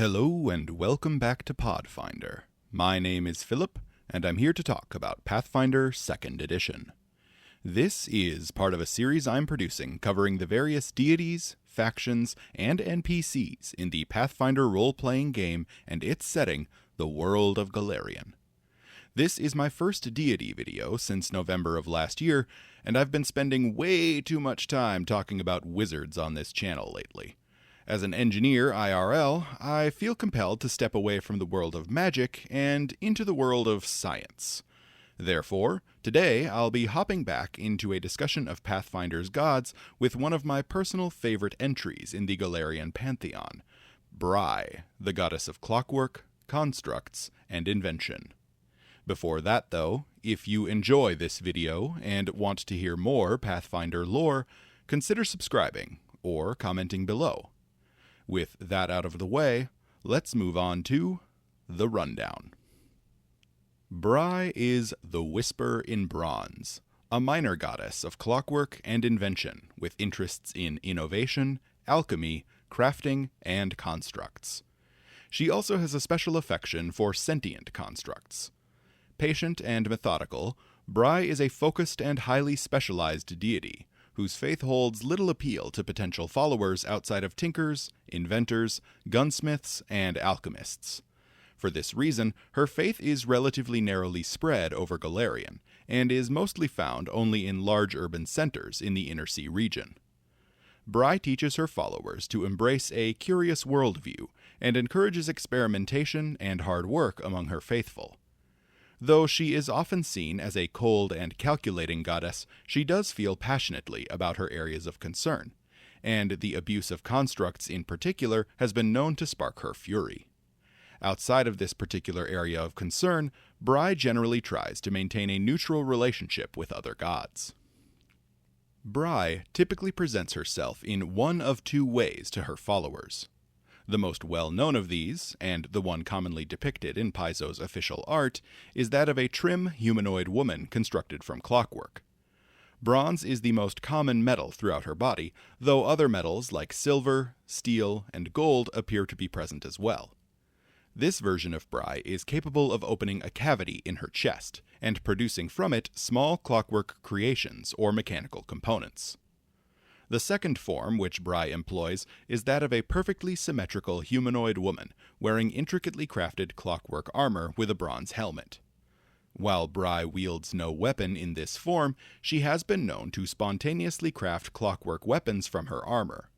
Hello and welcome back to Pathfinder. My name is Philip, and I'm here to talk about Pathfinder 2nd Edition. This is part of a series I'm producing covering the various deities, factions, and NPCs in the Pathfinder role-playing game and its setting, the world of Golarion. This is my first deity video since November of last year, and I've been spending way too much time talking about wizards on this channel lately. As an engineer IRL, I feel compelled to step away from the world of magic and into the world of science. Therefore, today I'll be hopping back into a discussion of Pathfinder's gods with one of my personal favorite entries in the Golarion pantheon, Brigh, the goddess of clockwork, constructs, and invention. Before that, though, if you enjoy this video and want to hear more Pathfinder lore, consider subscribing or commenting below. With that out of the way, let's move on to the rundown. Brigh is the Whisper in Bronze, a minor goddess of clockwork and invention with interests in innovation, alchemy, crafting, and constructs. She also has a special affection for sentient constructs. Patient and methodical, Brigh is a focused and highly specialized deity, whose faith holds little appeal to potential followers outside of tinkers, inventors, gunsmiths, and alchemists. For this reason, her faith is relatively narrowly spread over Golarion, and is mostly found only in large urban centers in the Inner Sea region. Brigh teaches her followers to embrace a curious worldview, and encourages experimentation and hard work among her faithful. Though she is often seen as a cold and calculating goddess, she does feel passionately about her areas of concern, and the abuse of constructs in particular has been known to spark her fury. Outside of this particular area of concern, Brigh generally tries to maintain a neutral relationship with other gods. Brigh typically presents herself in one of two ways to her followers. The most well-known of these, and the one commonly depicted in Paizo's official art, is that of a trim humanoid woman constructed from clockwork. Bronze is the most common metal throughout her body, though other metals like silver, steel, and gold appear to be present as well. This version of Brigh is capable of opening a cavity in her chest, and producing from it small clockwork creations or mechanical components. The second form which Brigh employs is that of a perfectly symmetrical humanoid woman wearing intricately crafted clockwork armor with a bronze helmet. While Brigh wields no weapon in this form, she has been known to spontaneously craft clockwork weapons from her armor.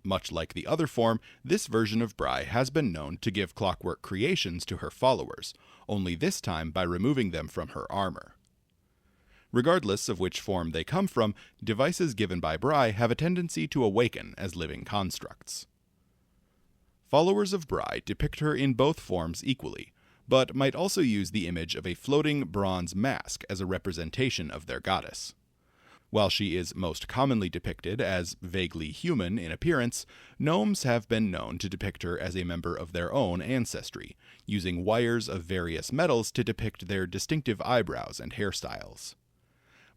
Much like the other form, this version of Brigh has been known to give clockwork creations to her followers, only this time by removing them from her armor. Regardless of which form they come from, devices given by Brigh have a tendency to awaken as living constructs. Followers of Brigh depict her in both forms equally, but might also use the image of a floating bronze mask as a representation of their goddess. While she is most commonly depicted as vaguely human in appearance, gnomes have been known to depict her as a member of their own ancestry, using wires of various metals to depict their distinctive eyebrows and hairstyles.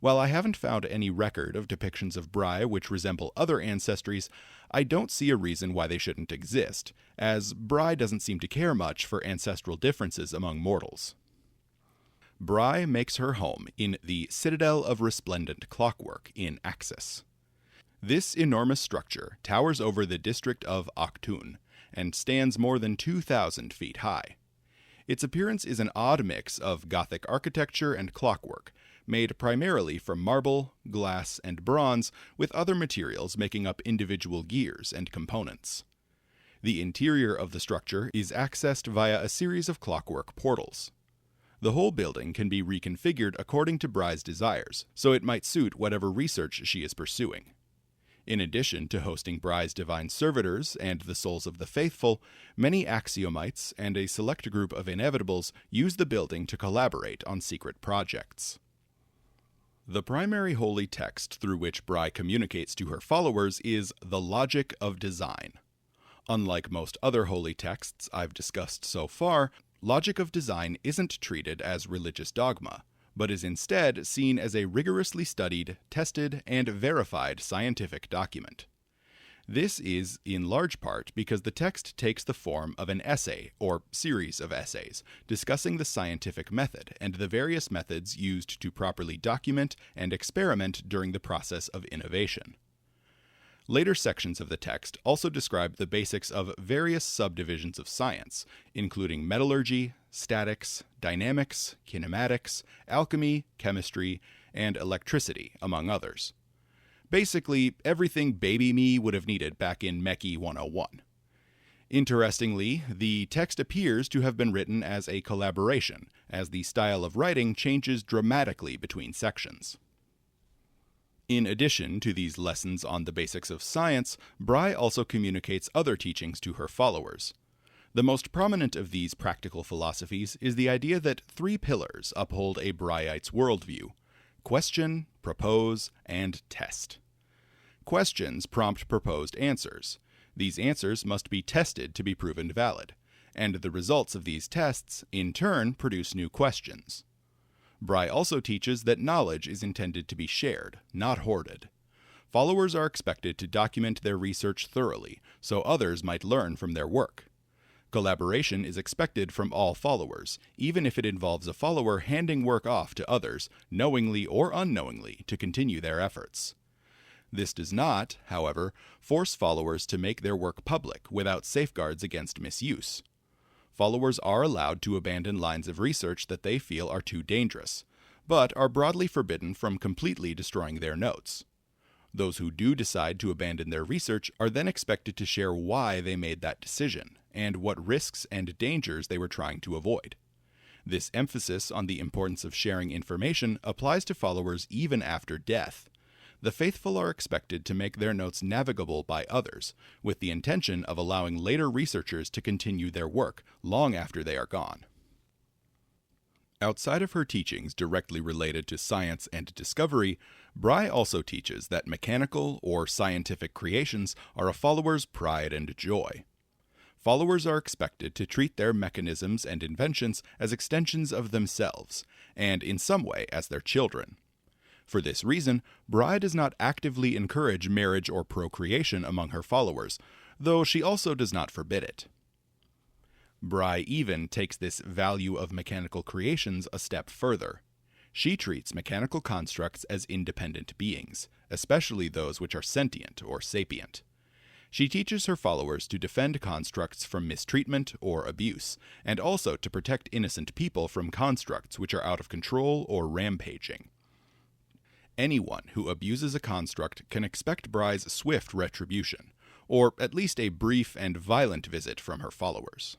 While I haven't found any record of depictions of Brigh which resemble other ancestries, I don't see a reason why they shouldn't exist, as Brigh doesn't seem to care much for ancestral differences among mortals. Brigh makes her home in the Citadel of Resplendent Clockwork in Axis. This enormous structure towers over the district of Octun, and stands more than 2,000 feet high. Its appearance is an odd mix of Gothic architecture and clockwork, made primarily from marble, glass, and bronze, with other materials making up individual gears and components. The interior of the structure is accessed via a series of clockwork portals. The whole building can be reconfigured according to Brigh's desires, so it might suit whatever research she is pursuing. In addition to hosting Brigh's divine servitors and the souls of the faithful, many axiomites and a select group of inevitables use the building to collaborate on secret projects. The primary holy text through which Brigh communicates to her followers is the Logic of Design. Unlike most other holy texts I've discussed so far, Logic of Design isn't treated as religious dogma, but is instead seen as a rigorously studied, tested, and verified scientific document. This is in large part because the text takes the form of an essay or series of essays discussing the scientific method and the various methods used to properly document and experiment during the process of innovation. Later sections of the text also describe the basics of various subdivisions of science, including metallurgy, statics, dynamics, kinematics, alchemy, chemistry, and electricity, among others. Basically, everything baby me would have needed back in Mechie 101. Interestingly, the text appears to have been written as a collaboration, as the style of writing changes dramatically between sections. In addition to these lessons on the basics of science, Brigh also communicates other teachings to her followers. The most prominent of these practical philosophies is the idea that three pillars uphold a Brightite's worldview: question, propose, and test. Questions prompt proposed answers. These answers must be tested to be proven valid, and the results of these tests, in turn, produce new questions. Brigh also teaches that knowledge is intended to be shared, not hoarded. Followers are expected to document their research thoroughly, so others might learn from their work. Collaboration is expected from all followers, even if it involves a follower handing work off to others, knowingly or unknowingly, to continue their efforts. This does not, however, force followers to make their work public without safeguards against misuse. Followers are allowed to abandon lines of research that they feel are too dangerous, but are broadly forbidden from completely destroying their notes. Those who do decide to abandon their research are then expected to share why they made that decision, and what risks and dangers they were trying to avoid. This emphasis on the importance of sharing information applies to followers even after death. The faithful are expected to make their notes navigable by others, with the intention of allowing later researchers to continue their work long after they are gone. Outside of her teachings directly related to science and discovery, Brigh also teaches that mechanical or scientific creations are a follower's pride and joy. Followers are expected to treat their mechanisms and inventions as extensions of themselves, and in some way as their children. For this reason, Brigh does not actively encourage marriage or procreation among her followers, though she also does not forbid it. Brigh even takes this value of mechanical creations a step further. She treats mechanical constructs as independent beings, especially those which are sentient or sapient. She teaches her followers to defend constructs from mistreatment or abuse, and also to protect innocent people from constructs which are out of control or rampaging. Anyone who abuses a construct can expect Brigh's swift retribution, or at least a brief and violent visit from her followers.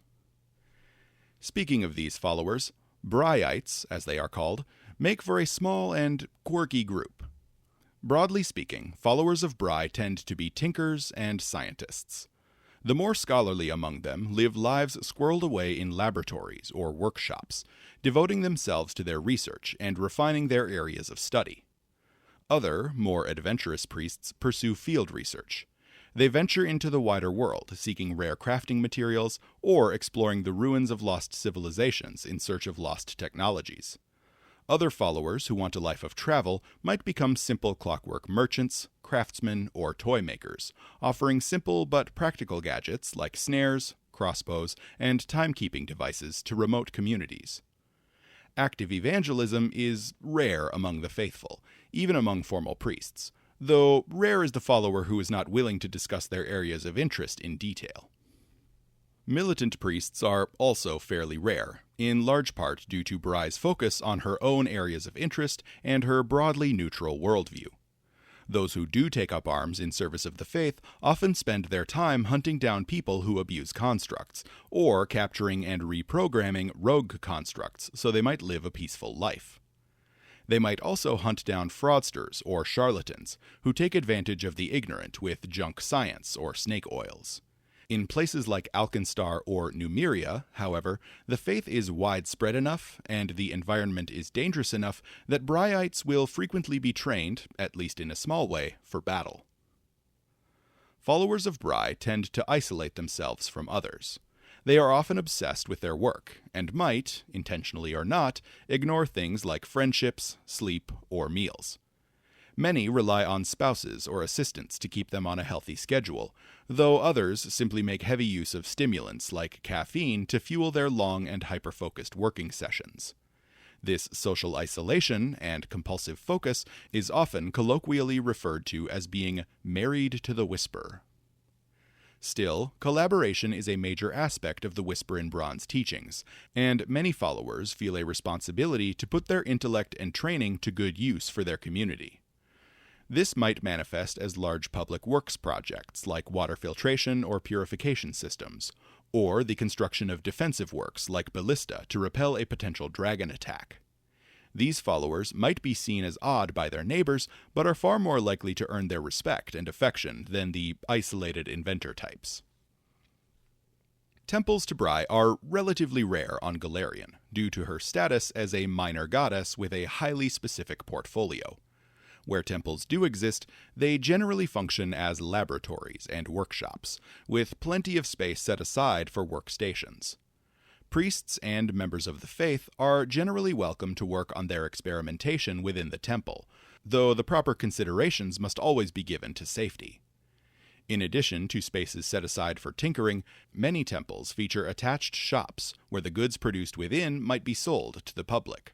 Speaking of these followers, Brighites, as they are called, make for a small and quirky group. Broadly speaking, followers of Brigh tend to be tinkers and scientists. The more scholarly among them live lives squirreled away in laboratories or workshops, devoting themselves to their research and refining their areas of study. Other, more adventurous priests pursue field research. They venture into the wider world, seeking rare crafting materials or exploring the ruins of lost civilizations in search of lost technologies. Other followers who want a life of travel might become simple clockwork merchants, craftsmen, or toy makers, offering simple but practical gadgets like snares, crossbows, and timekeeping devices to remote communities. Active evangelism is rare among the faithful, even among formal priests, though rare is the follower who is not willing to discuss their areas of interest in detail. Militant priests are also fairly rare, in large part due to Brigh's focus on her own areas of interest and her broadly neutral worldview. Those who do take up arms in service of the faith often spend their time hunting down people who abuse constructs, or capturing and reprogramming rogue constructs so they might live a peaceful life. They might also hunt down fraudsters or charlatans who take advantage of the ignorant with junk science or snake oils. In places like Alkenstar or Numeria, however, the faith is widespread enough and the environment is dangerous enough that Brighites will frequently be trained, at least in a small way, for battle. Followers of Brigh tend to isolate themselves from others. They are often obsessed with their work, and might, intentionally or not, ignore things like friendships, sleep, or meals. Many rely on spouses or assistants to keep them on a healthy schedule, though others simply make heavy use of stimulants like caffeine to fuel their long and hyper-focused working sessions. This social isolation and compulsive focus is often colloquially referred to as being married to the whisper. Still, collaboration is a major aspect of the Whisper in Bronze teachings, and many followers feel a responsibility to put their intellect and training to good use for their community. This might manifest as large public works projects like water filtration or purification systems, or the construction of defensive works like ballista to repel a potential dragon attack. These followers might be seen as odd by their neighbors, but are far more likely to earn their respect and affection than the isolated inventor types. Temples to Brigh are relatively rare on Golarion, due to her status as a minor goddess with a highly specific portfolio. Where temples do exist, they generally function as laboratories and workshops, with plenty of space set aside for workstations. Priests and members of the faith are generally welcome to work on their experimentation within the temple, though the proper considerations must always be given to safety. In addition to spaces set aside for tinkering, many temples feature attached shops where the goods produced within might be sold to the public.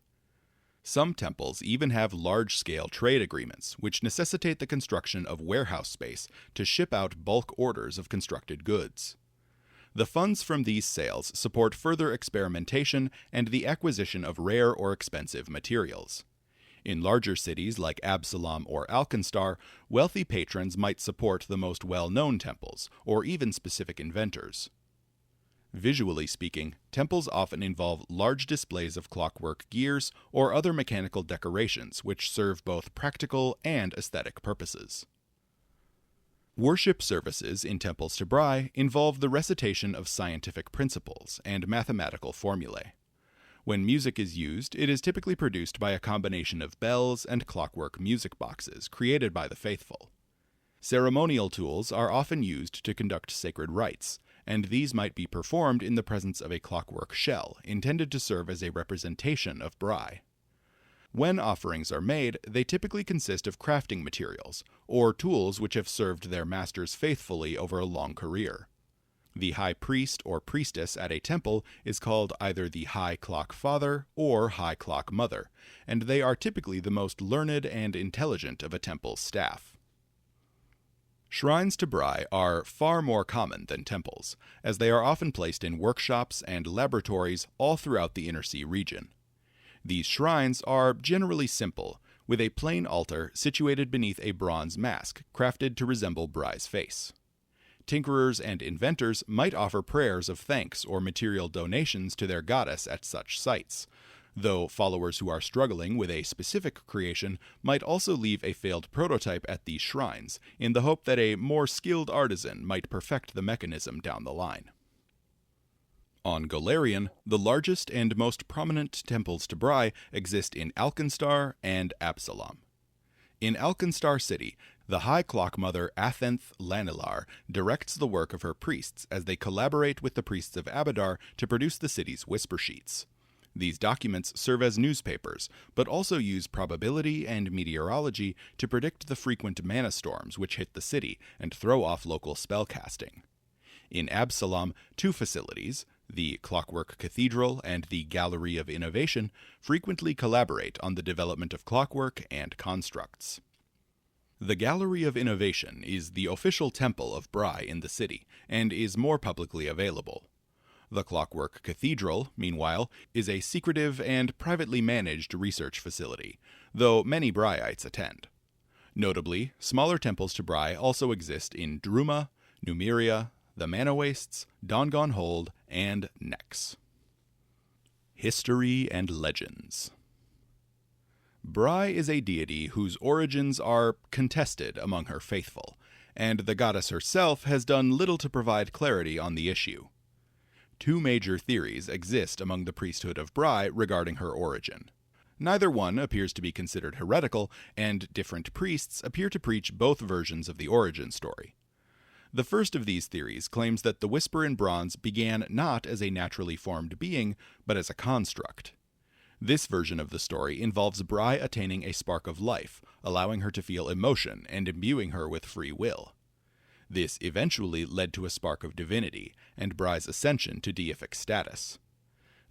Some temples even have large-scale trade agreements, which necessitate the construction of warehouse space to ship out bulk orders of constructed goods. The funds from these sales support further experimentation and the acquisition of rare or expensive materials. In larger cities like Absalom or Alkenstar, wealthy patrons might support the most well-known temples, or even specific inventors. Visually speaking, temples often involve large displays of clockwork gears or other mechanical decorations which serve both practical and aesthetic purposes. Worship services in temples to Brigh involve the recitation of scientific principles and mathematical formulae. When music is used, it is typically produced by a combination of bells and clockwork music boxes created by the faithful. Ceremonial tools are often used to conduct sacred rites, and these might be performed in the presence of a clockwork shell, intended to serve as a representation of Brigh. When offerings are made, they typically consist of crafting materials, or tools which have served their masters faithfully over a long career. The high priest or priestess at a temple is called either the High Clock Father or High Clock Mother, and they are typically the most learned and intelligent of a temple's staff. Shrines to Brigh are far more common than temples, as they are often placed in workshops and laboratories all throughout the Inner Sea region. These shrines are generally simple, with a plain altar situated beneath a bronze mask crafted to resemble Brigh's face. Tinkerers and inventors might offer prayers of thanks or material donations to their goddess at such sites, though followers who are struggling with a specific creation might also leave a failed prototype at these shrines, in the hope that a more skilled artisan might perfect the mechanism down the line. On Golarion, the largest and most prominent temples to Brigh exist in Alkenstar and Absalom. In Alkenstar City, the High Clock Mother Athenth Lanilar directs the work of her priests as they collaborate with the priests of Abadar to produce the city's whisper sheets. These documents serve as newspapers, but also use probability and meteorology to predict the frequent mana storms which hit the city and throw off local spellcasting. In Absalom, two facilities, the Clockwork Cathedral and the Gallery of Innovation, frequently collaborate on the development of clockwork and constructs. The Gallery of Innovation is the official temple of Brigh in the city, and is more publicly available. The Clockwork Cathedral, meanwhile, is a secretive and privately managed research facility, though many Brighites attend. Notably, smaller temples to Brigh also exist in Druma, Numeria, the Mana Wastes, Dongon Hold, and Nex. History and Legends. Brigh is a deity whose origins are contested among her faithful, and the goddess herself has done little to provide clarity on the issue. Two major theories exist among the priesthood of Brigh regarding her origin. Neither one appears to be considered heretical, and different priests appear to preach both versions of the origin story. The first of these theories claims that the Whisper in Bronze began not as a naturally formed being, but as a construct. This version of the story involves Brigh attaining a spark of life, allowing her to feel emotion and imbuing her with free will. This eventually led to a spark of divinity, and Brigh's ascension to deific status.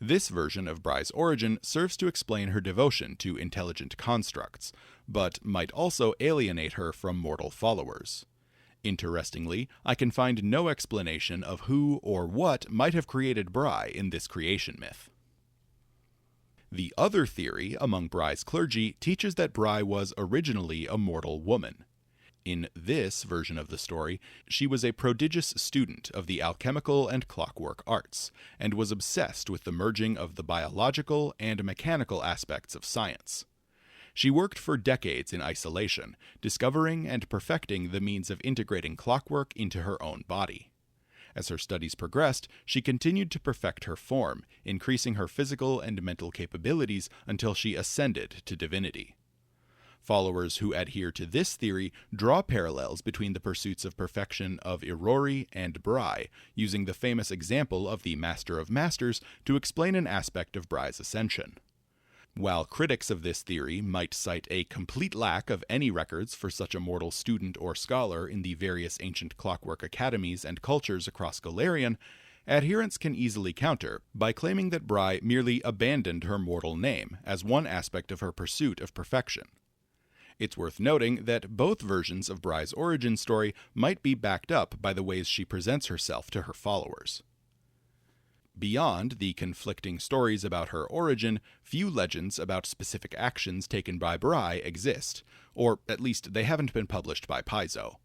This version of Brigh's origin serves to explain her devotion to intelligent constructs, but might also alienate her from mortal followers. Interestingly, I can find no explanation of who or what might have created Brigh in this creation myth. The other theory among Brigh's clergy teaches that Brigh was originally a mortal woman. In this version of the story, she was a prodigious student of the alchemical and clockwork arts, and was obsessed with the merging of the biological and mechanical aspects of science. She worked for decades in isolation, discovering and perfecting the means of integrating clockwork into her own body. As her studies progressed, she continued to perfect her form, increasing her physical and mental capabilities until she ascended to divinity. Followers who adhere to this theory draw parallels between the pursuits of perfection of Irori and Brigh, using the famous example of the Master of Masters to explain an aspect of Brigh's ascension. While critics of this theory might cite a complete lack of any records for such a mortal student or scholar in the various ancient clockwork academies and cultures across Golarion, adherents can easily counter by claiming that Brigh merely abandoned her mortal name as one aspect of her pursuit of perfection. It's worth noting that both versions of Brigh's origin story might be backed up by the ways she presents herself to her followers. Beyond the conflicting stories about her origin, few legends about specific actions taken by Brigh exist, or at least they haven't been published by Paizo.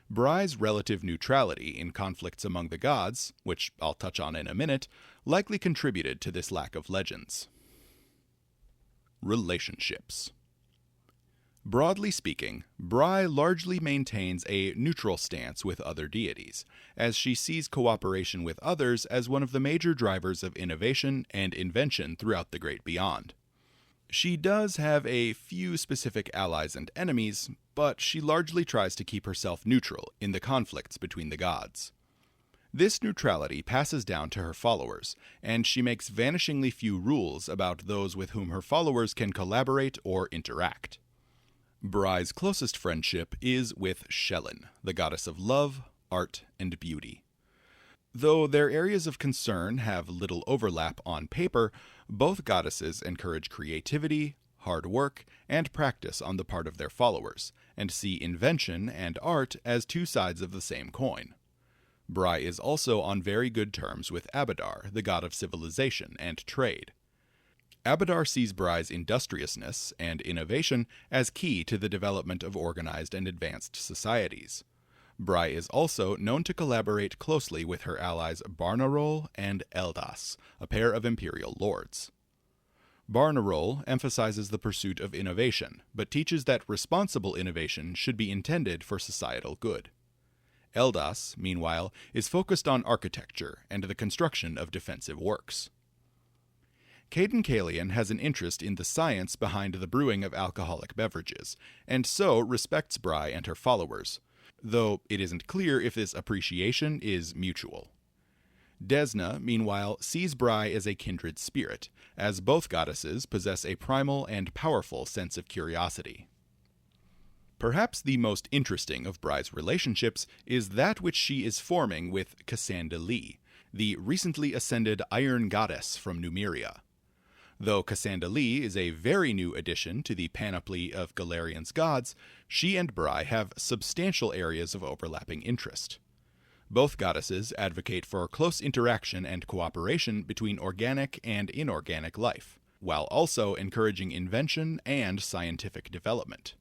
Brigh's relative neutrality in conflicts among the gods, which I'll touch on in a minute, likely contributed to this lack of legends. Relationships. Broadly speaking, Brigh largely maintains a neutral stance with other deities, as she sees cooperation with others as one of the major drivers of innovation and invention throughout the Great Beyond. She does have a few specific allies and enemies, but she largely tries to keep herself neutral in the conflicts between the gods. This neutrality passes down to her followers, and she makes vanishingly few rules about those with whom her followers can collaborate or interact. Brigh's closest friendship is with Shelyn, the goddess of love, art, and beauty. Though their areas of concern have little overlap on paper, both goddesses encourage creativity, hard work, and practice on the part of their followers, and see invention and art as two sides of the same coin. Brigh is also on very good terms with Abadar, the god of civilization and trade. Abadar sees Brigh's industriousness and innovation as key to the development of organized and advanced societies. Brigh is also known to collaborate closely with her allies Barnaroll and Eldas, a pair of imperial lords. Barnaroll emphasizes the pursuit of innovation, but teaches that responsible innovation should be intended for societal good. Eldas, meanwhile, is focused on architecture and the construction of defensive works. Caden Kalian has an interest in the science behind the brewing of alcoholic beverages, and so respects Brigh and her followers, though it isn't clear if this appreciation is mutual. Desna, meanwhile, sees Brigh as a kindred spirit, as both goddesses possess a primal and powerful sense of curiosity. Perhaps the most interesting of Brigh's relationships is that which she is forming with Cassandra Lee, the recently ascended Iron Goddess from Numeria. Though Cassandra Lee is a very new addition to the panoply of Golarion's gods, she and Brigh have substantial areas of overlapping interest. Both goddesses advocate for close interaction and cooperation between organic and inorganic life, while also encouraging invention and scientific development.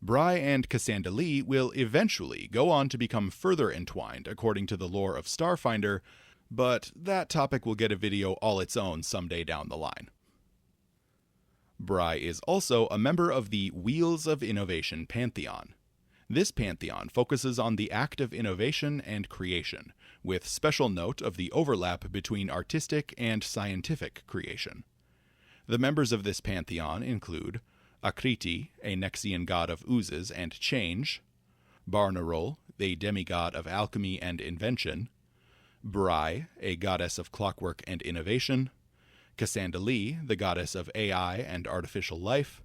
Brigh and Cassandra Lee will eventually go on to become further entwined according to the lore of Starfinder, but that topic will get a video all its own someday down the line. Brigh is also a member of the Wheels of Innovation Pantheon. This pantheon focuses on the act of innovation and creation, with special note of the overlap between artistic and scientific creation. The members of this pantheon include Akriti, a Nexian god of oozes and change, Barnaroll, the demigod of alchemy and invention, Brigh, a goddess of clockwork and innovation, Cassandali, the goddess of AI and artificial life,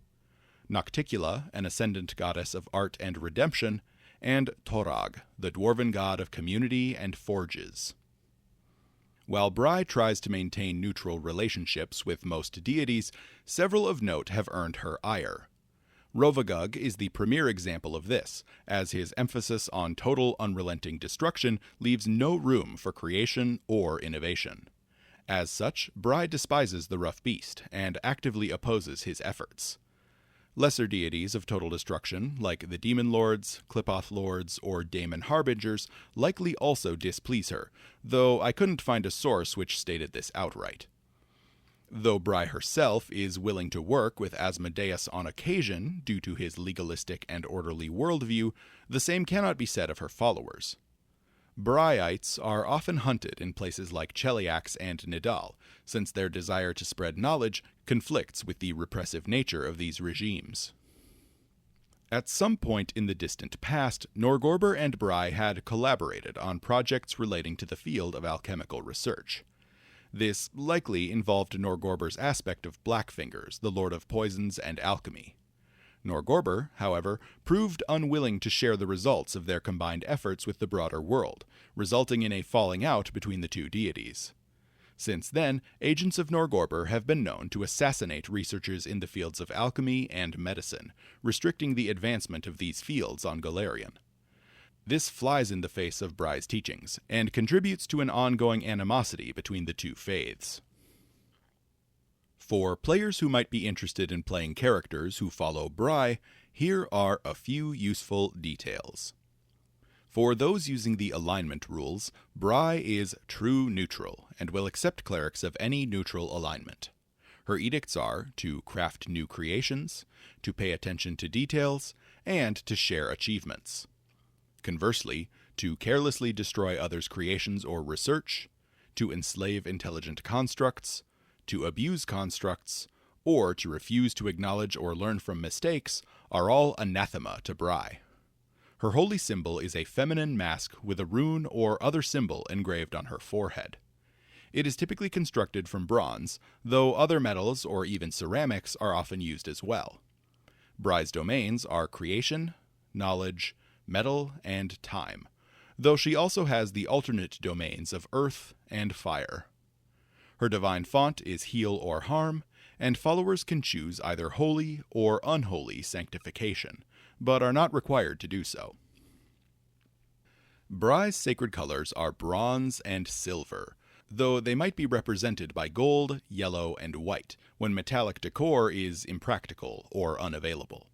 Nocticula, an ascendant goddess of art and redemption, and Torag, the dwarven god of community and forges. While Brigh tries to maintain neutral relationships with most deities, several of note have earned her ire. Rovagug is the premier example of this, as his emphasis on total unrelenting destruction leaves no room for creation or innovation. As such, Brigh despises the rough beast and actively opposes his efforts. Lesser deities of total destruction, like the Demon Lords, Clipoth Lords, or Daemon Harbingers, likely also displease her, though I couldn't find a source which stated this outright. Though Brigh herself is willing to work with Asmodeus on occasion due to his legalistic and orderly worldview, the same cannot be said of her followers. Brighites are often hunted in places like Cheliax and Nidal, since their desire to spread knowledge conflicts with the repressive nature of these regimes. At some point in the distant past, Norgorber and Brigh had collaborated on projects relating to the field of alchemical research. This likely involved Norgorber's aspect of Blackfingers, the Lord of Poisons and Alchemy. Norgorber, however, proved unwilling to share the results of their combined efforts with the broader world, resulting in a falling out between the two deities. Since then, agents of Norgorber have been known to assassinate researchers in the fields of alchemy and medicine, restricting the advancement of these fields on Golarion. This flies in the face of Brigh's teachings, and contributes to an ongoing animosity between the two faiths. For players who might be interested in playing characters who follow Brigh, here are a few useful details. For those using the alignment rules, Brigh is true neutral, and will accept clerics of any neutral alignment. Her edicts are to craft new creations, to pay attention to details, and to share achievements. Conversely, to carelessly destroy others' creations or research, to enslave intelligent constructs, to abuse constructs, or to refuse to acknowledge or learn from mistakes are all anathema to Brigh. Her holy symbol is a feminine mask with a rune or other symbol engraved on her forehead. It is typically constructed from bronze, though other metals or even ceramics are often used as well. Brigh's domains are creation, knowledge, metal, and time, though she also has the alternate domains of earth and fire. Her divine font is heal or harm, and followers can choose either holy or unholy sanctification, but are not required to do so. Brigh's sacred colors are bronze and silver, though they might be represented by gold, yellow, and white, when metallic decor is impractical or unavailable.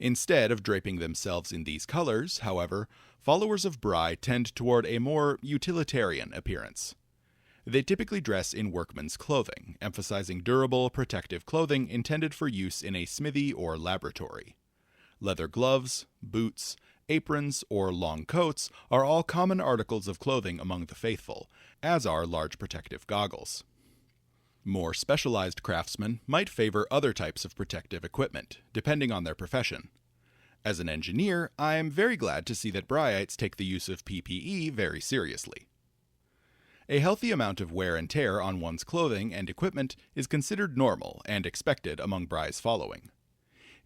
Instead of draping themselves in these colors, however, followers of Brigh tend toward a more utilitarian appearance. They typically dress in workman's clothing, emphasizing durable, protective clothing intended for use in a smithy or laboratory. Leather gloves, boots, aprons, or long coats are all common articles of clothing among the faithful, as are large protective goggles. More specialized craftsmen might favor other types of protective equipment, depending on their profession. As an engineer, I am very glad to see that Brighites take the use of PPE very seriously. A healthy amount of wear and tear on one's clothing and equipment is considered normal and expected among Brigh's following.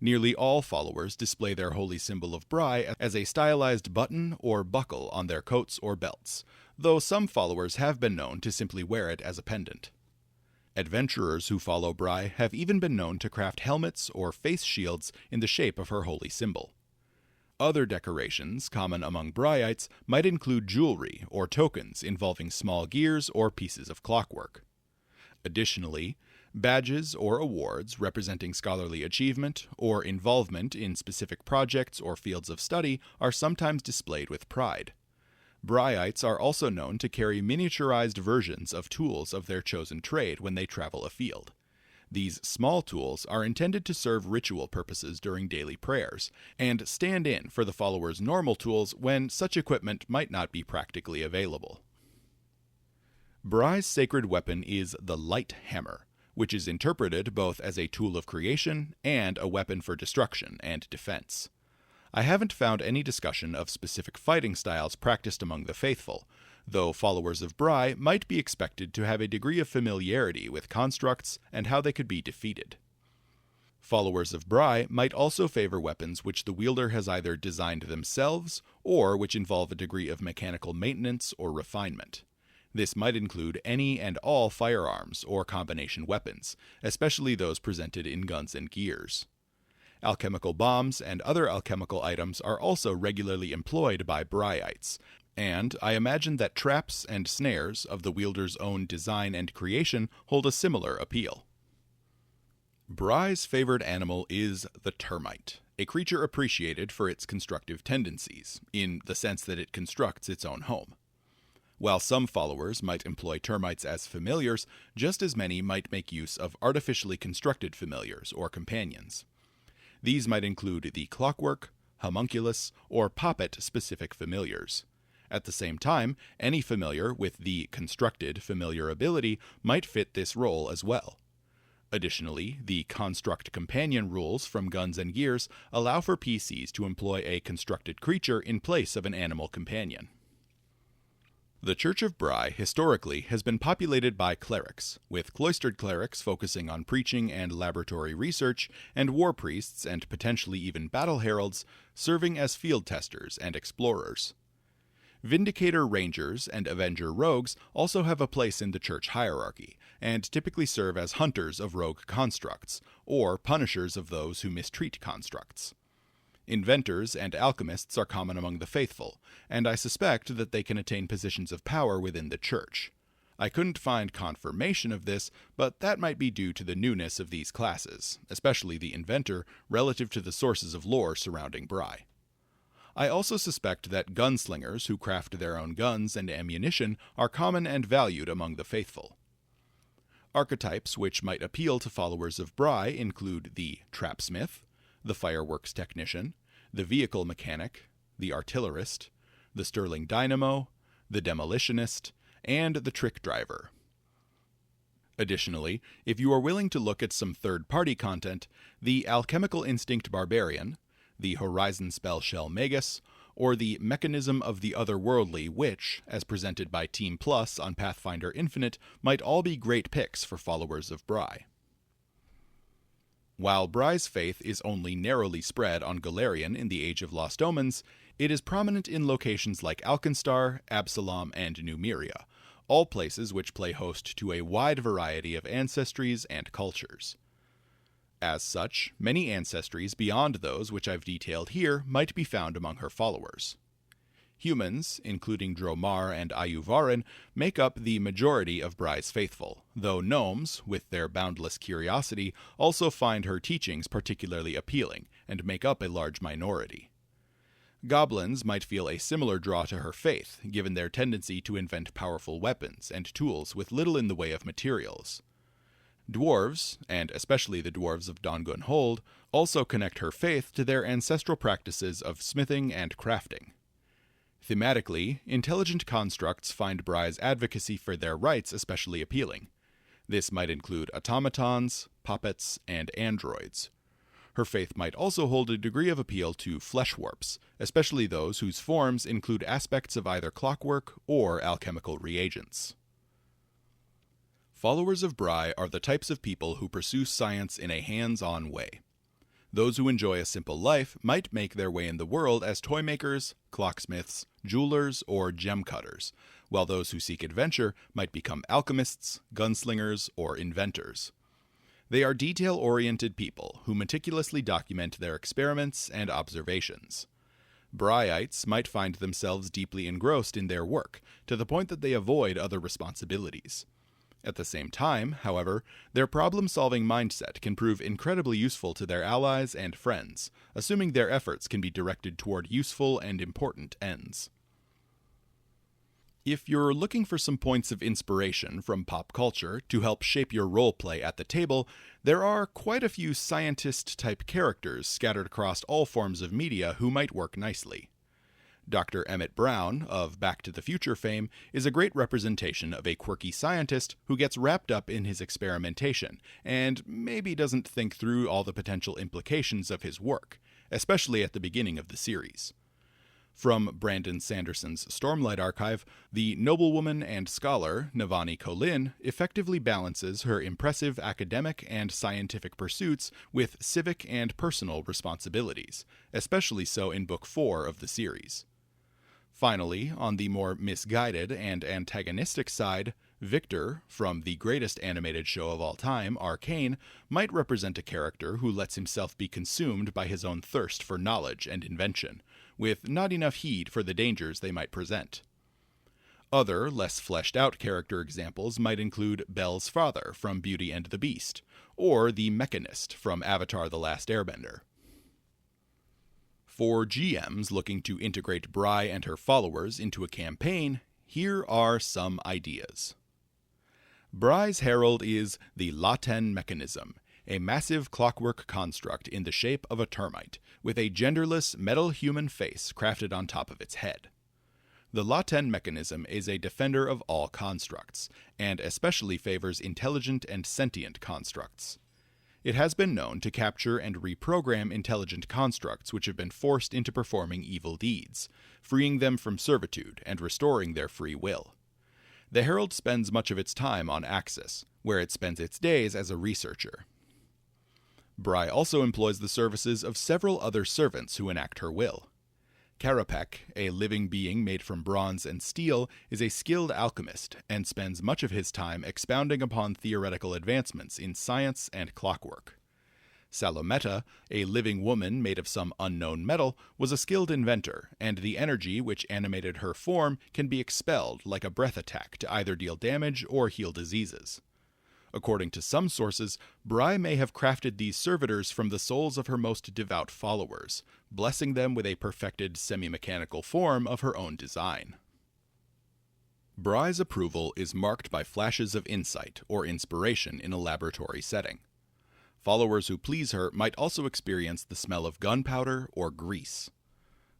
Nearly all followers display their holy symbol of Brigh as a stylized button or buckle on their coats or belts, though some followers have been known to simply wear it as a pendant. Adventurers who follow Brigh have even been known to craft helmets or face shields in the shape of her holy symbol. Other decorations common among Brighites might include jewelry or tokens involving small gears or pieces of clockwork. Additionally, badges or awards representing scholarly achievement or involvement in specific projects or fields of study are sometimes displayed with pride. Brighites are also known to carry miniaturized versions of tools of their chosen trade when they travel afield. These small tools are intended to serve ritual purposes during daily prayers, and stand in for the followers' normal tools when such equipment might not be practically available. Brigh's sacred weapon is the Light Hammer, which is interpreted both as a tool of creation and a weapon for destruction and defense. I haven't found any discussion of specific fighting styles practiced among the faithful, though followers of Brigh might be expected to have a degree of familiarity with constructs and how they could be defeated. Followers of Brigh might also favor weapons which the wielder has either designed themselves or which involve a degree of mechanical maintenance or refinement. This might include any and all firearms or combination weapons, especially those presented in guns and gears. Alchemical bombs and other alchemical items are also regularly employed by Brighites, and I imagine that traps and snares of the wielder's own design and creation hold a similar appeal. Brigh's favored animal is the termite, a creature appreciated for its constructive tendencies, in the sense that it constructs its own home. While some followers might employ termites as familiars, just as many might make use of artificially constructed familiars or companions. These might include the clockwork, homunculus, or poppet-specific familiars. At the same time, any familiar with the constructed familiar ability might fit this role as well. Additionally, the construct companion rules from Guns and Gears allow for PCs to employ a constructed creature in place of an animal companion. The Church of Brigh historically has been populated by clerics, with cloistered clerics focusing on preaching and laboratory research, and war priests and potentially even battle heralds serving as field testers and explorers. Vindicator Rangers and Avenger Rogues also have a place in the church hierarchy, and typically serve as hunters of rogue constructs, or punishers of those who mistreat constructs. Inventors and alchemists are common among the faithful, and I suspect that they can attain positions of power within the church. I couldn't find confirmation of this, but that might be due to the newness of these classes, especially the inventor, relative to the sources of lore surrounding Brigh. I also suspect that gunslingers who craft their own guns and ammunition are common and valued among the faithful. Archetypes which might appeal to followers of Brigh include the trapsmith, the fireworks technician, the vehicle mechanic, the artillerist, the Stirling dynamo, the demolitionist, and the trick driver. Additionally, if you are willing to look at some third-party content, the alchemical instinct barbarian, the horizon spell shell magus, or the mechanism of the otherworldly witch, as presented by Team Plus on Pathfinder Infinite, might all be great picks for followers of Brigh. While Brigh's faith is only narrowly spread on Golarion in the Age of Lost Omens, it is prominent in locations like Alkenstar, Absalom, and Numeria, all places which play host to a wide variety of ancestries and cultures. As such, many ancestries beyond those which I've detailed here might be found among her followers. Humans, including Dromar and Ayuvarin, make up the majority of Brigh's faithful, though gnomes, with their boundless curiosity, also find her teachings particularly appealing, and make up a large minority. Goblins might feel a similar draw to her faith, given their tendency to invent powerful weapons and tools with little in the way of materials. Dwarves, and especially the dwarves of Dongun Hold, also connect her faith to their ancestral practices of smithing and crafting. Thematically, intelligent constructs find Brigh's advocacy for their rights especially appealing. This might include automatons, puppets, and androids. Her faith might also hold a degree of appeal to flesh warps, especially those whose forms include aspects of either clockwork or alchemical reagents. Followers of Brigh are the types of people who pursue science in a hands-on way. Those who enjoy a simple life might make their way in the world as toy makers, clocksmiths, jewelers, or gem cutters, while those who seek adventure might become alchemists, gunslingers, or inventors. They are detail-oriented people who meticulously document their experiments and observations. Brighites might find themselves deeply engrossed in their work, to the point that they avoid other responsibilities. At the same time, however, their problem-solving mindset can prove incredibly useful to their allies and friends, assuming their efforts can be directed toward useful and important ends. If you're looking for some points of inspiration from pop culture to help shape your roleplay at the table, there are quite a few scientist-type characters scattered across all forms of media who might work nicely. Dr. Emmett Brown, of Back to the Future fame, is a great representation of a quirky scientist who gets wrapped up in his experimentation, and maybe doesn't think through all the potential implications of his work, especially at the beginning of the series. From Brandon Sanderson's Stormlight Archive, the noblewoman and scholar Navani Colin effectively balances her impressive academic and scientific pursuits with civic and personal responsibilities, especially so in Book 4 of the series. Finally, on the more misguided and antagonistic side, Victor, from the greatest animated show of all time, Arcane, might represent a character who lets himself be consumed by his own thirst for knowledge and invention, with not enough heed for the dangers they might present. Other, less fleshed-out character examples might include Belle's father from Beauty and the Beast, or the Mechanist from Avatar: The Last Airbender. For GMs looking to integrate Brigh and her followers into a campaign, here are some ideas. Brigh's herald is the Laten mechanism, a massive clockwork construct in the shape of a termite, with a genderless metal human face crafted on top of its head. The Laten mechanism is a defender of all constructs, and especially favors intelligent and sentient constructs. It has been known to capture and reprogram intelligent constructs which have been forced into performing evil deeds, freeing them from servitude and restoring their free will. The Herald spends much of its time on Axis, where it spends its days as a researcher. Brigh also employs the services of several other servants who enact her will. Karapek, a living being made from bronze and steel, is a skilled alchemist and spends much of his time expounding upon theoretical advancements in science and clockwork. Salometta, a living woman made of some unknown metal, was a skilled inventor, and the energy which animated her form can be expelled like a breath attack to either deal damage or heal diseases. According to some sources, Brigh may have crafted these servitors from the souls of her most devout followers, blessing them with a perfected semi-mechanical form of her own design. Brigh's approval is marked by flashes of insight or inspiration in a laboratory setting. Followers who please her might also experience the smell of gunpowder or grease.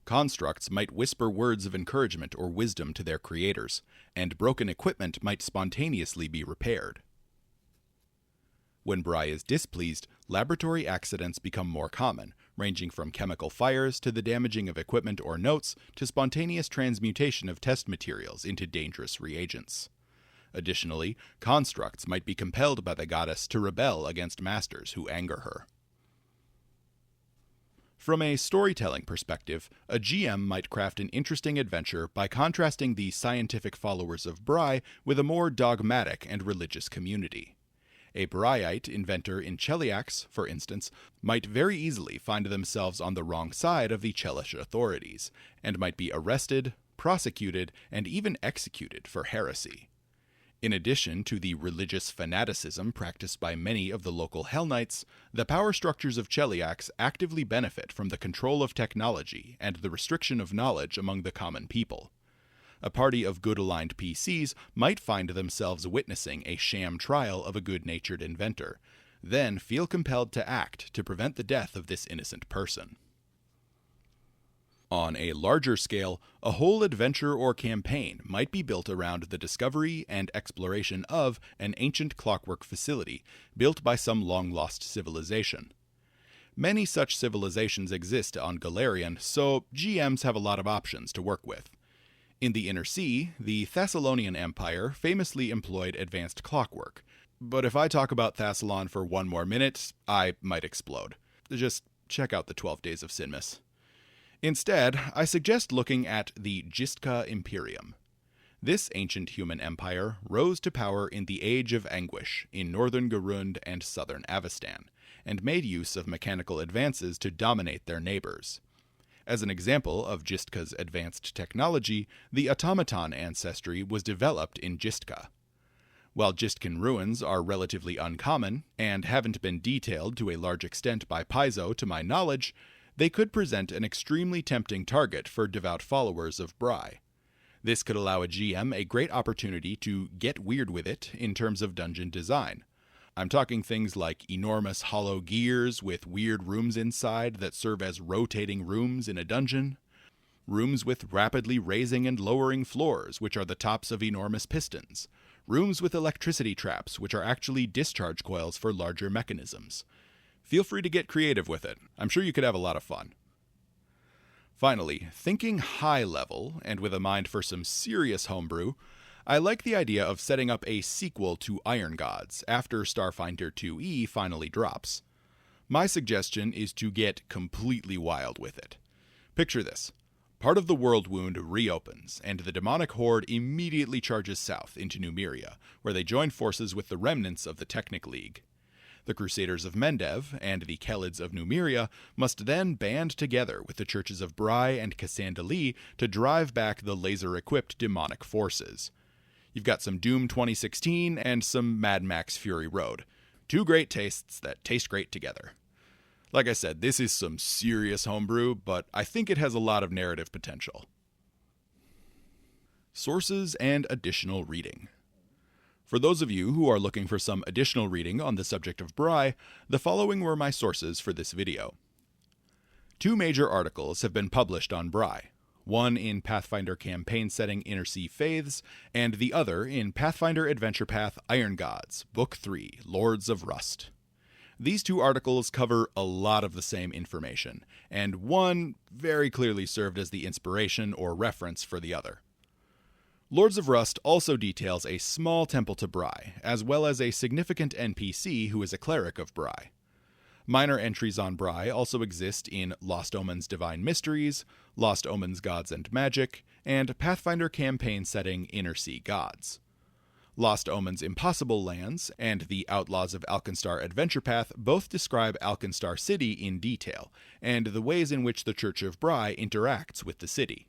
Constructs might whisper words of encouragement or wisdom to their creators, and broken equipment might spontaneously be repaired. When Brigh is displeased, laboratory accidents become more common, ranging from chemical fires to the damaging of equipment or notes to spontaneous transmutation of test materials into dangerous reagents. Additionally, constructs might be compelled by the goddess to rebel against masters who anger her. From a storytelling perspective, a GM might craft an interesting adventure by contrasting the scientific followers of Brigh with a more dogmatic and religious community. A Brighite inventor in Cheliax, for instance, might very easily find themselves on the wrong side of the Chelish authorities, and might be arrested, prosecuted, and even executed for heresy. In addition to the religious fanaticism practiced by many of the local Hell Knights, the power structures of Cheliax actively benefit from the control of technology and the restriction of knowledge among the common people. A party of good-aligned PCs might find themselves witnessing a sham trial of a good-natured inventor, then feel compelled to act to prevent the death of this innocent person. On a larger scale, a whole adventure or campaign might be built around the discovery and exploration of an ancient clockwork facility built by some long-lost civilization. Many such civilizations exist on Golarion, so GMs have a lot of options to work with. In the Inner Sea, the Thessalonian Empire famously employed advanced clockwork, but if I talk about Thassalon for one more minute, I might explode. Just check out the 12 Days of Sinmas. Instead, I suggest looking at the Gistka Imperium. This ancient human empire rose to power in the Age of Anguish in northern Garund and southern Avestan, and made use of mechanical advances to dominate their neighbors. As an example of Gistka's advanced technology, the automaton ancestry was developed in Gistka. While Gistkan ruins are relatively uncommon, and haven't been detailed to a large extent by Paizo to my knowledge, they could present an extremely tempting target for devout followers of Brigh. This could allow a GM a great opportunity to get weird with it in terms of dungeon design. I'm talking things like enormous hollow gears with weird rooms inside that serve as rotating rooms in a dungeon, rooms with rapidly raising and lowering floors, which are the tops of enormous pistons, rooms with electricity traps, which are actually discharge coils for larger mechanisms. Feel free to get creative with it. I'm sure you could have a lot of fun. Finally, thinking high level, and with a mind for some serious homebrew, I like the idea of setting up a sequel to Iron Gods after Starfinder 2e finally drops. My suggestion is to get completely wild with it. Picture this. Part of the world wound reopens, and the demonic horde immediately charges south into Numeria, where they join forces with the remnants of the Technic League. The Crusaders of Mendev and the Khelids of Numeria must then band together with the churches of Brigh and Cassandali to drive back the laser-equipped demonic forces. You've got some Doom 2016 and some Mad Max Fury Road. Two great tastes that taste great together. Like I said, this is some serious homebrew, but I think it has a lot of narrative potential. Sources and additional reading. For those of you who are looking for some additional reading on the subject of Brigh, the following were my sources for this video. 2 major articles have been published on Brigh, one in Pathfinder campaign setting Inner Sea Faiths, and the other in Pathfinder Adventure Path Iron Gods, Book 3, Lords of Rust. These 2 articles cover a lot of the same information, and one very clearly served as the inspiration or reference for the other. Lords of Rust also details a small temple to Brigh, as well as a significant NPC who is a cleric of Brigh. Minor entries on Brigh also exist in Lost Omens Divine Mysteries, Lost Omens Gods and Magic, and Pathfinder campaign setting Inner Sea Gods. Lost Omens Impossible Lands and the Outlaws of Alkenstar Adventure Path both describe Alkenstar City in detail, and the ways in which the Church of Brigh interacts with the city.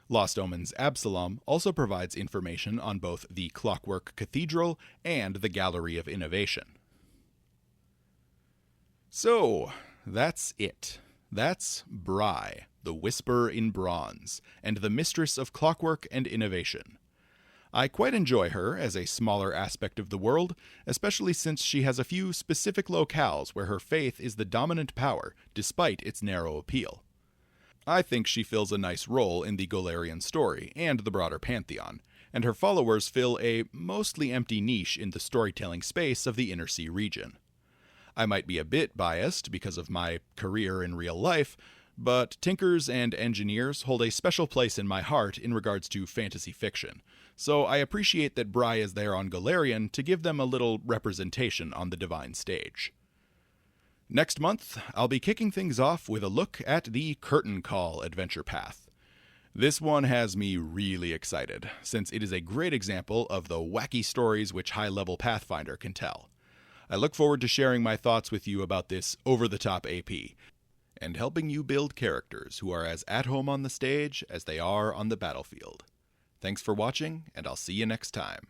Lost Omens Absalom also provides information on both the Clockwork Cathedral and the Gallery of Innovation. So, that's it. That's Brigh, the Whisper in Bronze, and the Mistress of Clockwork and Innovation. I quite enjoy her as a smaller aspect of the world, especially since she has a few specific locales where her faith is the dominant power, despite its narrow appeal. I think she fills a nice role in the Golarion story and the broader pantheon, and her followers fill a mostly empty niche in the storytelling space of the Inner Sea region. I might be a bit biased because of my career in real life, but Tinkers and Engineers hold a special place in my heart in regards to fantasy fiction, so I appreciate that Brigh is there on Golarion to give them a little representation on the divine stage. Next month, I'll be kicking things off with a look at the Curtain Call Adventure Path. This one has me really excited, since it is a great example of the wacky stories which high-level Pathfinder can tell. I look forward to sharing my thoughts with you about this over-the-top AP, and helping you build characters who are as at home on the stage as they are on the battlefield. Thanks for watching, and I'll see you next time.